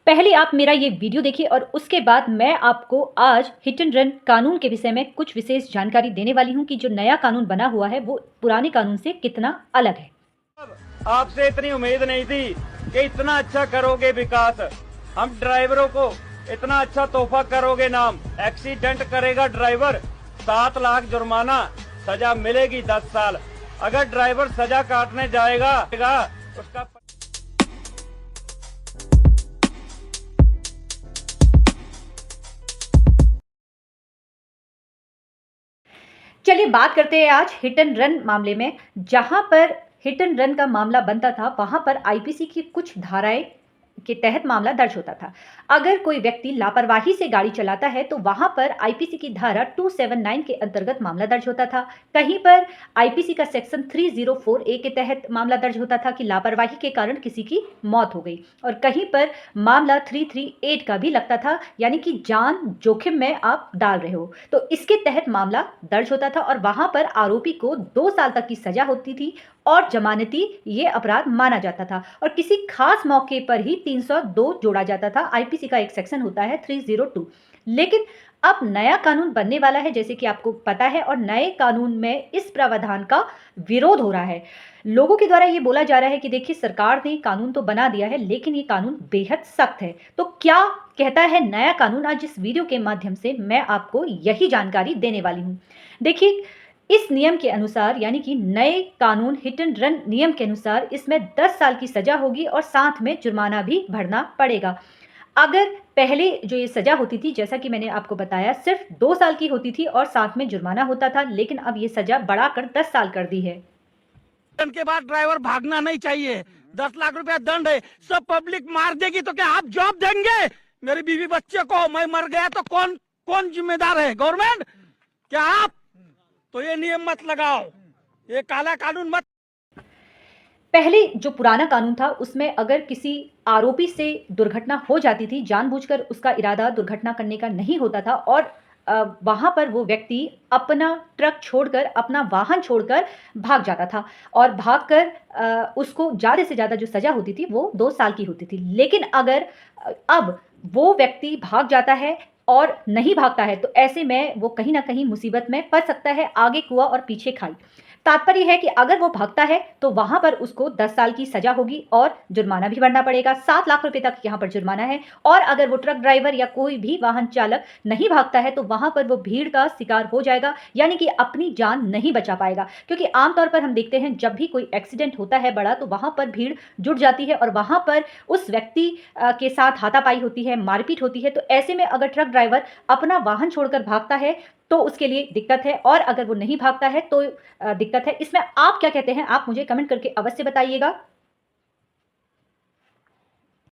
पहले आप मेरा ये वीडियो देखिए और उसके बाद मैं आपको आज हिट एंड रन कानून के विषय में कुछ विशेष जानकारी देने वाली हूँ कि जो नया कानून बना हुआ है वो पुराने कानून से कितना अलग है। आपसे इतनी उम्मीद नहीं थी कि इतना अच्छा करोगे विकास। हम ड्राइवरों को इतना अच्छा तोहफा करोगे नाम। एक्सीडेंट करेगा ड्राइवर 7 लाख जुर्माना, सजा मिलेगी 10 साल। अगर ड्राइवर सजा काटने जाएगा उसका चलिए बात करते हैं आज हिट एंड रन मामले में। जहाँ पर हिट एंड रन का मामला बनता था वहाँ पर आईपीसी की कुछ धाराएँ के तहत मामला दर्ज होता था। अगर कोई व्यक्ति लापरवाही से गाड़ी चलाता है तो वहाँ पर आईपीसी की धारा 279 के अंतर्गत मामला दर्ज होता था। कहीं पर आईपीसी का सेक्शन 304 ए के तहत मामला दर्ज होता था कि लापरवाही के कारण किसी की मौत हो गई, और कहीं पर मामला 338 का भी लगता था, यानी कि जान जोखिम में आप डाल रहे हो, तो इसके तहत मामला दर्ज होता था और वहाँ पर आरोपी को 2 साल तक की सजा होती थी और जमानती ये अपराध माना जाता था, और किसी खास मौके पर ही 302 जोड़ा जाता था। आईपीसी का एक सेक्शन होता है 302। लेकिन अब नया कानून बनने वाला है, जैसे कि आपको पता है, और नए कानून में इस प्रावधान का विरोध हो रहा है। लोगों के द्वारा ये बोला जा रहा है कि देखिए, सरकार ने कानून तो बना दिया है लेकिन ये कानून बेहद सख्त है। तो क्या कहता है नया कानून? आज इस वीडियो के माध्यम से मैं आपको यही जानकारी देने वाली हूँ। देखिए, इस नियम के अनुसार, यानी कि नए कानून हिट एंड रन नियम के अनुसार, इसमें 10 साल की सजा होगी और साथ में जुर्माना भी भरना पड़ेगा। अगर पहले जो ये सजा होती थी, जैसा कि मैंने आपको बताया, सिर्फ 2 साल की होती थी और साथ में जुर्माना होता था, लेकिन अब ये सजा बढ़ाकर 10 साल कर दी है। के बाद ड्राइवर भागना नहीं चाहिए। 10 लाख रुपया दंड है। सब पब्लिक मार देगी तो क्या आप जॉब देंगे? मेरी बीवी बच्चे को, मैं मर गया तो कौन कौन जिम्मेदार है? गवर्नमेंट? क्या आप? तो ये नियम मत लगाओ, ये काला कानून मत। पहले जो पुराना कानून था उसमें अगर किसी आरोपी से दुर्घटना हो जाती थी, जानबूझकर उसका इरादा दुर्घटना करने का नहीं होता था, और वहाँ पर वो व्यक्ति अपना ट्रक छोड़कर, अपना वाहन छोड़कर भाग जाता था, और भागकर उसको ज़्यादा से ज़्यादा जो सज़ा होती थी वो 2 साल की होती थी। लेकिन अगर अब वो व्यक्ति भाग जाता है और नहीं भागता है, तो ऐसे में वो कहीं न कहीं मुसीबत में फँस सकता है, आगे कुआँ और पीछे खाई। तात्पर्य है कि अगर वो भागता है तो वहाँ पर उसको 10 साल की सज़ा होगी और जुर्माना भी भरना पड़ेगा। 7 लाख रुपए तक यहाँ पर जुर्माना है, और अगर वो ट्रक ड्राइवर या कोई भी वाहन चालक नहीं भागता है तो वहाँ पर वो भीड़ का शिकार हो जाएगा, यानी कि अपनी जान नहीं बचा पाएगा। क्योंकि आमतौर पर हम देखते हैं जब भी कोई एक्सीडेंट होता है बड़ा, तो वहाँ पर भीड़ जुट जाती है और वहाँ पर उस व्यक्ति के साथ हाथापाई होती है, मारपीट होती है। तो ऐसे में अगर ट्रक ड्राइवर अपना वाहन छोड़कर भागता है तो उसके लिए दिक्कत है, और अगर वो नहीं भागता है तो दिक्कत है। इसमें आप क्या कहते हैं? आप मुझे कमेंट करके अवश्य बताइएगा।